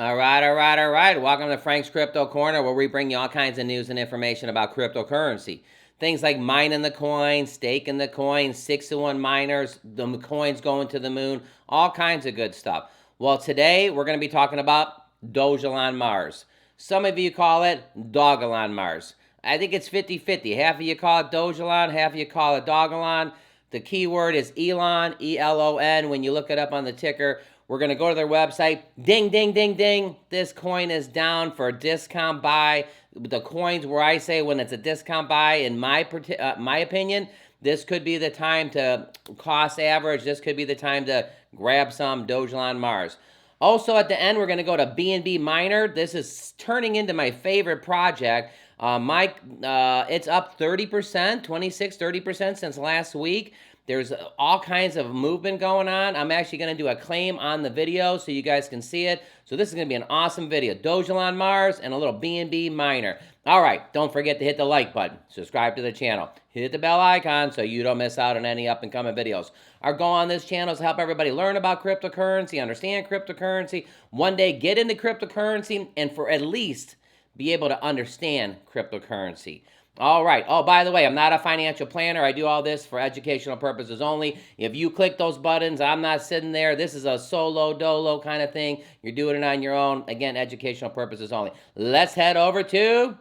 All right, all right, all right. Welcome to Frank's Crypto Corner, where we bring you all kinds of news and information about cryptocurrency. Things like mining the coin, staking the coin, 6-to-1 miners, the coins going to the moon, all kinds of good stuff. Well, today we're going to be talking about Dogelon Mars. Some of you call it Dogelon Mars. I think it's 50-50. Half of you call it Dogelon, half of you call it Dogelon. The keyword is Elon, E-L-O-N. When you look it up on the ticker, we're going to go to their website. Ding, ding, ding, ding. This coin is down for a discount buy. The coins where I say when it's a discount buy, in my opinion, this could be the time to cost average. This could be the time to grab some Dogelon Mars. Also, at the end, we're going to go to BNB Miner. This is turning into my favorite project. It's up 30%, 30% since last week. There's all kinds of movement going on. I'm actually going to do a claim on the video so you guys can see it. So this is going to be an awesome video. Dogelon Mars and a little BNB Miner. All right, don't forget to hit the like button. Subscribe to the channel. Hit the bell icon so you don't miss out on any up-and-coming videos. Our goal on this channel is to help everybody learn about cryptocurrency, understand cryptocurrency, one day get into cryptocurrency, and for at least be able to understand cryptocurrency. All right. Oh, by the way, I'm not a financial planner. I do all this for educational purposes only. If you click those buttons, I'm not sitting there. This is a solo dolo kind of thing. You're doing it on your own. Again, educational purposes only. Let's head over to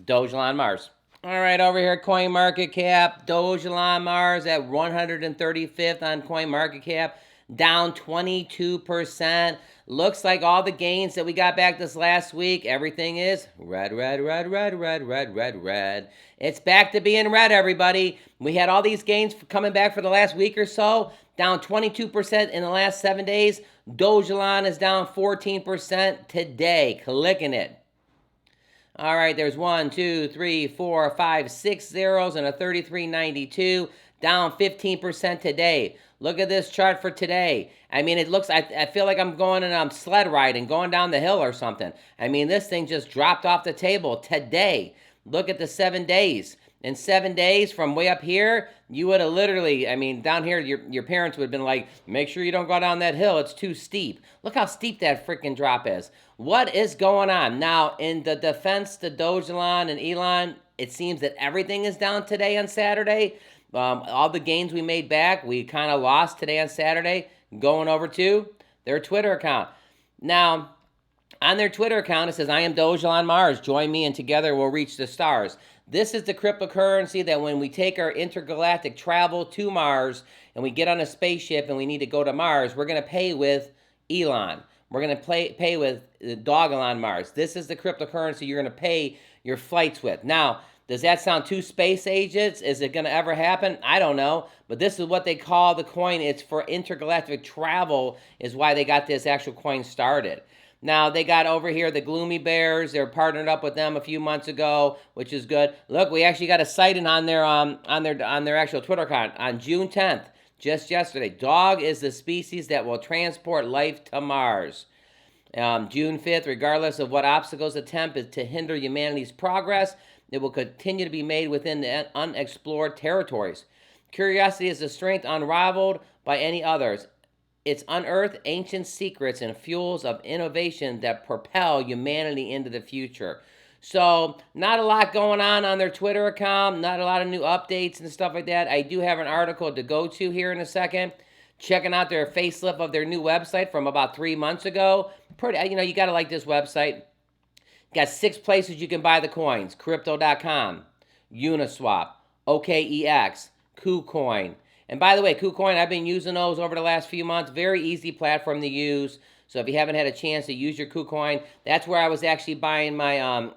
Dogelon Mars. All right, over here, CoinMarketCap. Dogelon Mars at 135th on CoinMarketCap. Down 22%. Looks like all the gains that we got back this last week, everything is red, red, red, red, red, red, red, red. It's back to being red, everybody. We had all these gains coming back for the last week or so, down 22% in the last 7 days. Dogelon is down 14% today. Clicking it. All right, there's 1, 2, 3, 4, 5, 6 zeros and a 33.92, down 15% today. Look at this chart for today. I mean, it looks, I feel like I'm going and I'm sled riding, going down the hill or something. I mean, this thing just dropped off the table today. Look at the 7 days. In 7 days from way up here, you would have literally, I mean, down here, your parents would have been like, make sure you don't go down that hill. It's too steep. Look how steep that freaking drop is. What is going on? Now, in the defense to Dogelon and Elon, it seems that everything is down today on Saturday. All the gains we made back, we kind of lost today on Saturday, going over to their Twitter account. Now, on their Twitter account, it says, I am Dogelon Mars. Join me and together we'll reach the stars. This is the cryptocurrency that when we take our intergalactic travel to Mars and we get on a spaceship and we need to go to Mars, we're going to pay with Elon. We're going to pay with Dogelon Mars. This is the cryptocurrency you're going to pay your flights with. Now, does that sound too space agents? Is it going to ever happen? I don't know. But this is what they call the coin. It's for intergalactic travel is why they got this actual coin started. Now, they got over here the Gloomy Bears. They're partnered up with them a few months ago, which is good. Look, we actually got a sighting on their actual Twitter account on June 10th, just yesterday. Dog is the species that will transport life to Mars. June 5th, regardless of what obstacles attempt to hinder humanity's progress, it will continue to be made within the unexplored territories. Curiosity is a strength unrivaled by any others. It's unearthed ancient secrets and fuels of innovation that propel humanity into the future. So, not a lot going on their Twitter account, not a lot of new updates and stuff like that. I do have an article to go to here in a second, checking out their facelift of their new website from about 3 months ago. You got to like this website. Got 6 places you can buy the coins. Crypto.com, Uniswap, OKEX, KuCoin. And by the way, KuCoin, I've been using those over the last few months. Very easy platform to use. So if you haven't had a chance to use your KuCoin, that's where I was actually buying my,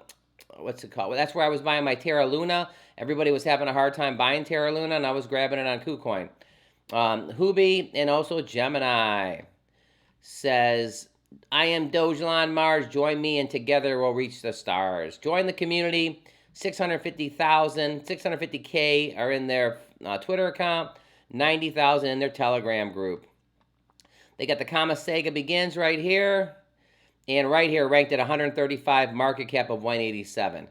what's it called? That's where I was buying my Terra Luna. Everybody was having a hard time buying Terra Luna, and I was grabbing it on KuCoin. Hubi and also Gemini says, I am Dogelon Mars. Join me and together we'll reach the stars. Join the community. 650K are in their Twitter account. 90,000 in their Telegram group. They got the Kamasega Begins right here. And right here ranked at 135, market cap of 187.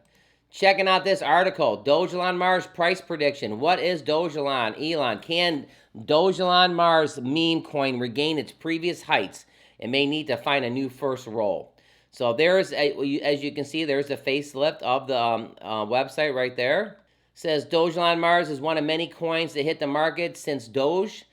Checking out this article, Dogelon Mars price prediction. What is Dogelon? Elon, can Dogelon Mars meme coin regain its previous heights? It may need to find a new first role. So there's, as you can see, there's a facelift of the website right there. It says Dogelon Mars is one of many coins that hit the market since Doge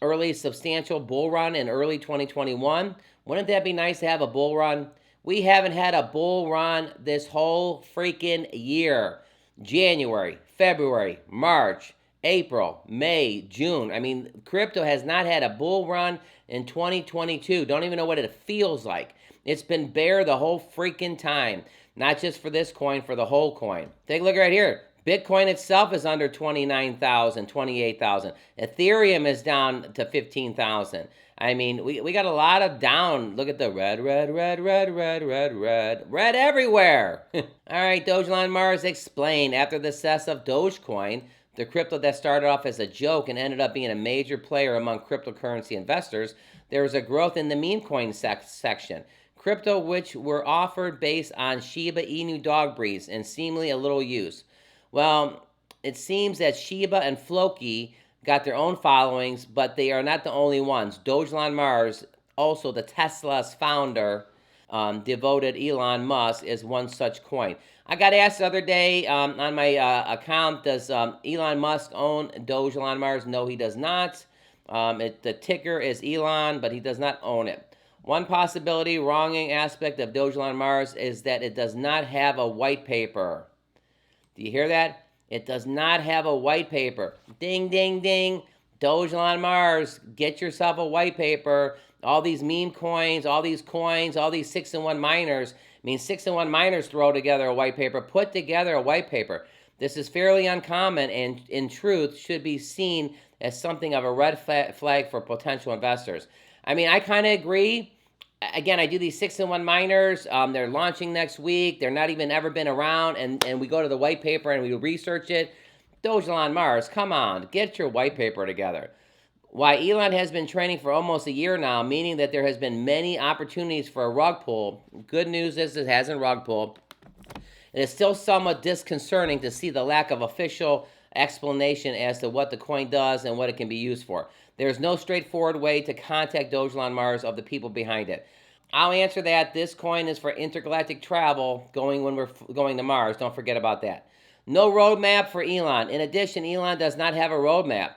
early substantial bull run in early 2021. Wouldn't that be nice to have a bull run? We haven't had a bull run this whole freaking year. January, February, March, April, May, June. I mean, crypto has not had a bull run in 2022. Don't even know what it feels like. It's been bear the whole freaking time. Not just for this coin, for the whole coin. Take a look right here. Bitcoin itself is under 29,000, 28,000. Ethereum is down to 15,000. I mean, we got a lot of down. Look at the red everywhere. All right, Dogelon Mars explained. After the success of Dogecoin, the crypto that started off as a joke and ended up being a major player among cryptocurrency investors, there was a growth in the meme coin section. Crypto which were offered based on Shiba Inu dog breeds and seemingly a little use. Well, it seems that Shiba and Floki got their own followings, but they are not the only ones. Dogelon Mars, also the Tesla's founder, devoted Elon Musk, is one such coin. I got asked the other day on my account, does Elon Musk own Dogelon Mars? No, he does not. The ticker is Elon, but he does not own it. One possibility, wronging aspect of Dogelon Mars is that it does not have a white paper. Do you hear that? It does not have a white paper. Ding, ding, ding. Dogelon Mars, get yourself a white paper. All these meme coins, all these 6-in-1 miners. I mean, 6-in-1 miners throw together a white paper. Put together a white paper. This is fairly uncommon and, in truth, should be seen as something of a red flag for potential investors. I mean, I kind of agree. Again, I do these 6-in-1 miners. They're launching next week. They're not even ever been around. And we go to the white paper and we research it. Dogelon Mars, come on, get your white paper together. Why Elon has been training for almost a year now, meaning that there has been many opportunities for a rug pull. Good news is it hasn't rug pulled. It is still somewhat disconcerting to see the lack of official explanation as to what the coin does and what it can be used for. There is no straightforward way to contact Dogelon Mars of the people behind it. I'll answer that. This coin is for intergalactic travel going when we're going to Mars. Don't forget about that. No roadmap for Elon. In addition, Elon does not have a roadmap.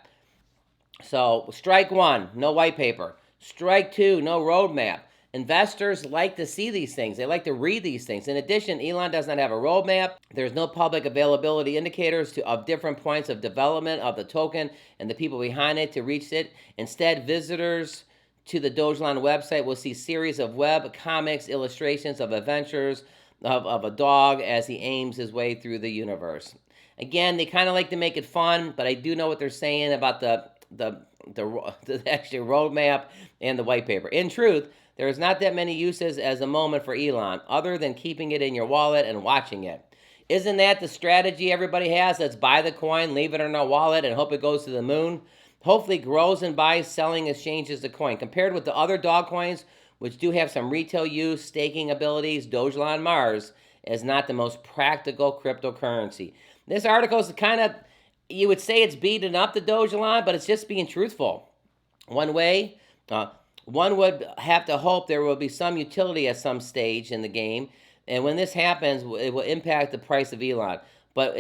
So, strike one, no white paper. Strike two, no roadmap. Investors like to see these things. They like to read these things. In addition, Elon does not have a roadmap. There's no public availability indicators of different points of development of the token and the people behind it to reach it. Instead, visitors to the Dogelon website will see series of web comics, illustrations of adventures of a dog as he aims his way through the universe. Again, they kind of like to make it fun, but I do know what they're saying about the actual roadmap and the white paper. In truth, there is not that many uses as a moment for Elon, other than keeping it in your wallet and watching it. Isn't that the strategy everybody has? Let's buy the coin, leave it in our wallet, and hope it goes to the moon. Hopefully grows and buys, selling, exchanges the coin. Compared with the other dog coins, which do have some retail use, staking abilities, Dogelon Mars is not the most practical cryptocurrency. This article is kind of, you would say it's beating up the Dogelon, but it's just being truthful. One way, one would have to hope there will be some utility at some stage in the game, and when this happens, it will impact the price of Elon. But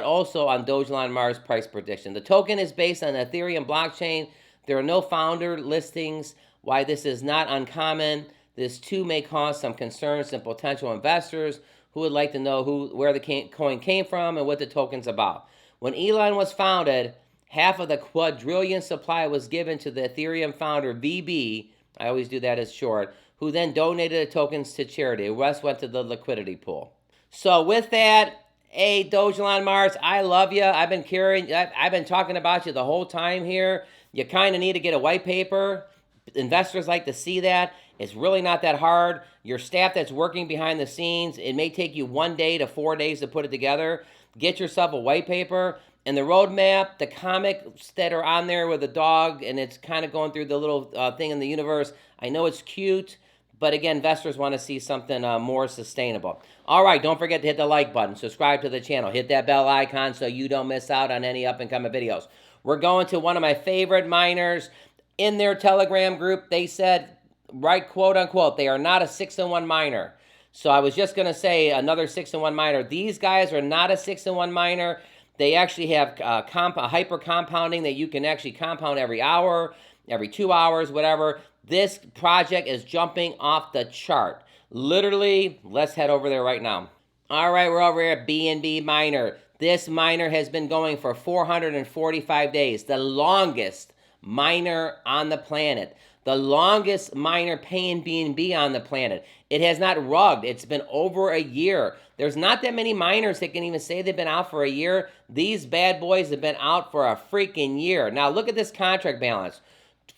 also on Dogelon Mars price prediction. The token is based on the Ethereum blockchain. There are no founder listings. Why this is not uncommon. This too may cause some concerns in potential investors who would like to know where the coin came from and what the token's about. When Elon was founded, half of the quadrillion supply was given to the Ethereum founder VB, I always do that as short, who then donated the tokens to charity. The rest went to the liquidity pool. So with that, hey, Dogelon Mars, I love you. I've been talking about you the whole time here. You kind of need to get a white paper. Investors like to see that. It's really not that hard. Your staff that's working behind the scenes, it may take you 1 day to 4 days to put it together. Get yourself a white paper. And the roadmap, the comics that are on there with a dog, and it's kind of going through the little thing in the universe. I know it's cute, but again, investors want to see something more sustainable. All right, don't forget to hit the like button, subscribe to the channel, hit that bell icon so you don't miss out on any up-and-coming videos. We're going to one of my favorite miners in their Telegram group. They said, right, quote unquote. They are not a 6-in-1 miner. So I was just going to say another 6-in-1 miner. These guys are not a 6-in-1 miner. They actually have hyper compounding that you can actually compound every hour, every 2 hours, whatever. This project is jumping off the chart. Literally, let's head over there right now. All right, we're over here at BNB Miner. This miner has been going for 445 days, the longest miner on the planet. The longest miner paying BNB on the planet. It has not rugged. It's been over a year. There's not that many miners that can even say they've been out for a year. These bad boys have been out for a freaking year. Now look at this contract balance.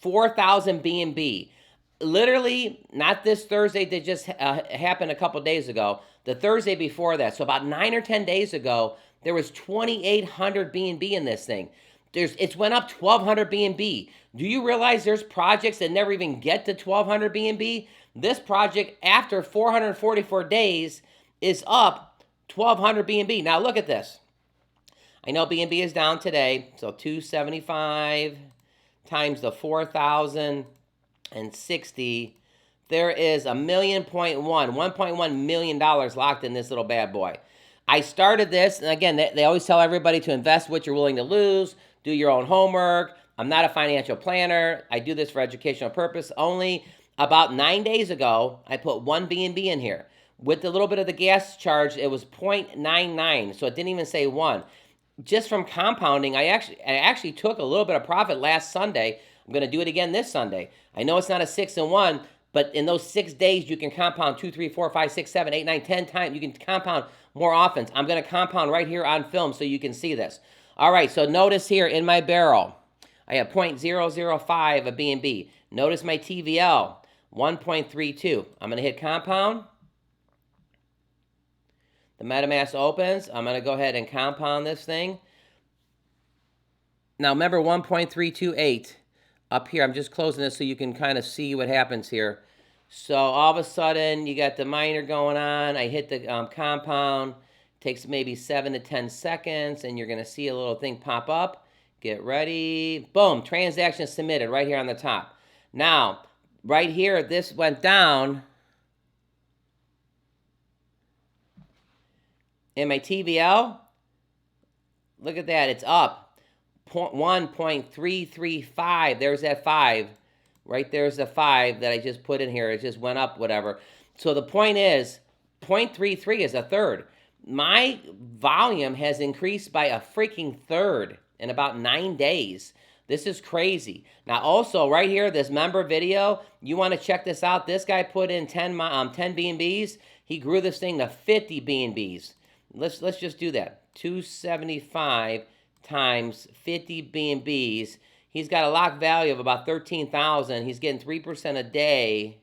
4,000 BNB. Literally, not this Thursday that just happened a couple days ago. The Thursday before that. So about 9 or 10 days ago, there was 2,800 BNB in this thing. It's went up 1,200 BNB. Do you realize there's projects that never even get to 1,200 BNB? This project, after 444 days, is up 1,200 BNB. Now look at this. I know BNB is down today, so 275 times the 4,060. There is $1.1 million locked in this little bad boy. I started this, and again, they always tell everybody to invest what you're willing to lose, do your own homework. I'm not a financial planner. I do this for educational purpose only. About 9 days ago, I put 1 BNB in here. With a little bit of the gas charge, it was 0.99, so it didn't even say 1. Just from compounding, I actually took a little bit of profit last Sunday. I'm going to do it again this Sunday. I know it's not a 6-in-1, but in those 6 days, you can compound 2, 3, 4, 5, 6, 7, 8, 9, 10 times. You can compound more often. I'm going to compound right here on film so you can see this. All right, so notice here in my barrel, I have 0.005 of BNB. Notice my TVL, 1.32. I'm going to hit compound. The MetaMask opens. I'm going to go ahead and compound this thing. Now remember 1.328 up here. I'm just closing this so you can kind of see what happens here. So all of a sudden you got the miner going on. I hit the compound. Takes maybe 7 to 10 seconds and you're going to see a little thing pop up. Get ready. Boom. Transaction submitted right here on the top. Now, right here, this went down. In my TVL, look at that. It's up 1.335. There's that 5. Right there's the 5 that I just put in here. It just went up, whatever. So the point is, 0.33 is a third. My volume has increased by a freaking third in about 9 days. This is crazy. Now also right here, this member video, you want to check this out. This guy put in 10 BNBs. He grew this thing to 50 BNBs. Let's just do that. 275 times 50 BNBs. He's got a locked value of about 13,000. He's getting 3% a day.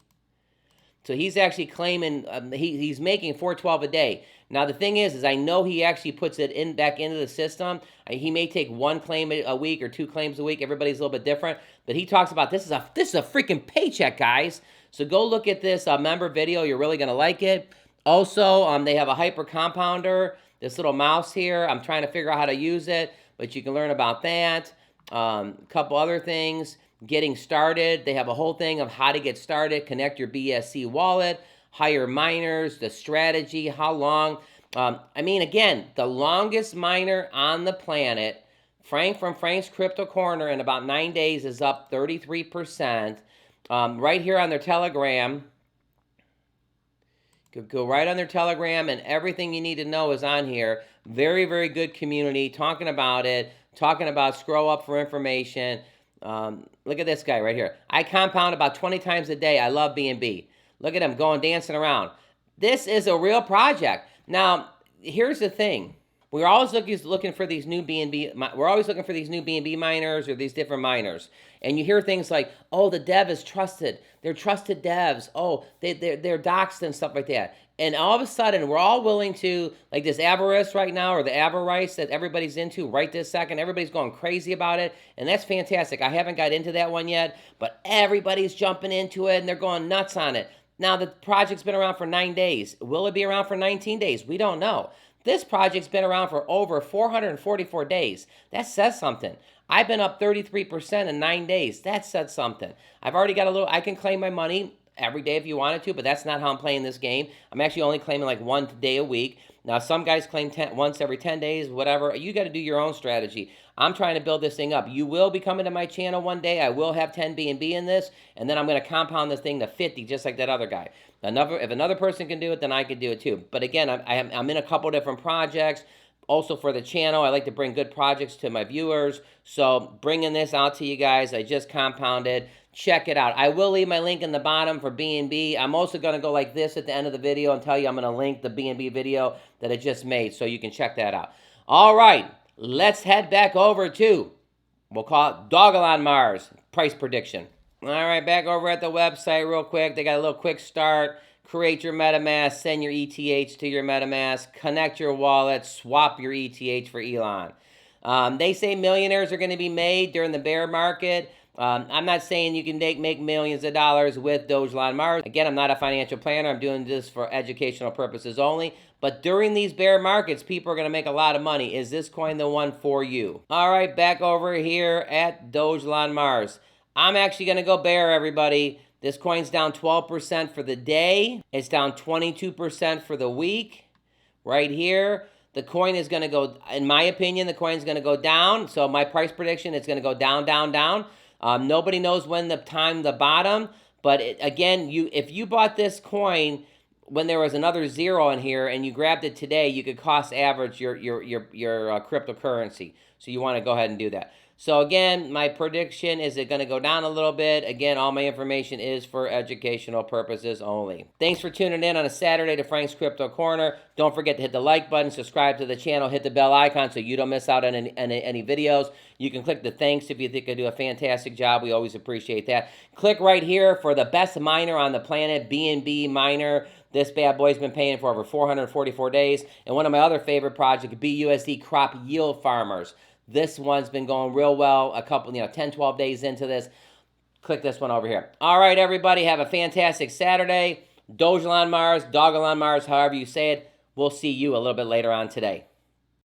So he's actually claiming, he's making 412 a day. Now the thing is I know he actually puts it back into the system. He may take 1 claim a week or 2 claims a week. Everybody's a little bit different. But he talks about this is a freaking paycheck, guys. So go look at this member video. You're really going to like it. Also, they have a hyper compounder. This little mouse here. I'm trying to figure out how to use it, but you can learn about that. A couple other things. Getting started. They have a whole thing of how to get started. Connect your BSC wallet. Hire miners. The strategy. How long. I mean, again, the longest miner on the planet. Frank from Frank's Crypto Corner in about 9 days is up 33%. Right here on their Telegram. Go right on their Telegram, and everything you need to know is on here. Very, very good community, talking about it, talking about scroll up for information. Look at this guy right here. I compound about 20 times a day. I love BNB. Look at him going dancing around. This is a real project. Now, here's the thing. We're always looking for these new BNB. We're always looking for these new BNB miners or these different miners. And you hear things like, "Oh, the dev is trusted. They're trusted devs. Oh, they're doxed and stuff like that." And all of a sudden, we're all willing to, like this avarice right now, or the avarice that everybody's into right this second. Everybody's going crazy about it, and that's fantastic. I haven't got into that one yet, but everybody's jumping into it and they're going nuts on it. Now the project's been around for 9 days. Will it be around for 19 days? We don't know. This project's been around for over 444 days. That says something. I've been up 33% in 9 days. That said something. I've already got a little, I can claim my money every day if you wanted to, but that's not how I'm playing this game. I'm actually only claiming like 1 day a week. Now, some guys claim once every 10 days, whatever. You got to do your own strategy. I'm trying to build this thing up. You will be coming to my channel one day. I will have 10 BNB in this, and then I'm going to compound this thing to 50, just like that other guy. If another person can do it, then I can do it too. But again, I'm in a couple different projects. Also for the channel, I like to bring good projects to my viewers. So bringing this out to you guys, I just compounded. Check it out. I will leave my link in the bottom for BNB. I'm also going to go like this at the end of the video and tell you I'm going to link the BNB video that I just made so you can check that out. All right, let's head back over to, we'll call it Dogelon Mars price prediction. All right, back over at the website real quick. They got a little quick start. Create your MetaMask, send your ETH to your MetaMask, connect your wallet, swap your ETH for Elon. They say millionaires are going to be made during the bear market. I'm not saying you can make millions of dollars with Dogelon Mars. Again, I'm not a financial planner. I'm doing this for educational purposes only. But during these bear markets, people are going to make a lot of money. Is this coin the one for you? All right, back over here at Dogelon Mars. I'm actually going to go bear, everybody. This coin's down 12% for the day. It's down 22% for the week. Right here, the coin is going to go, in my opinion, the coin's going to go down. So my price prediction, it's going to go down, down, down. Nobody knows when the bottom. But again, if you bought this coin when there was another zero in here and you grabbed it today, you could cost average your cryptocurrency. So you want to go ahead and do that. So again, my prediction is it going to go down a little bit. Again, all my information is for educational purposes only. Thanks for tuning in on a Saturday to Frank's Crypto Corner. Don't forget to hit the like button, subscribe to the channel, hit the bell icon so you don't miss out on any videos. You can click the thanks if you think I do a fantastic job. We always appreciate that. Click right here for the best miner on the planet, BNB Miner. This bad boy's been paying for over 444 days. And one of my other favorite projects, BUSD Crop Yield Farmers. This one's been going real well, a couple, 10, 12 days into this. Click this one over here. All right, everybody, have a fantastic Saturday. Dogelon Mars, Dogelon Mars, however you say it. We'll see you a little bit later on today.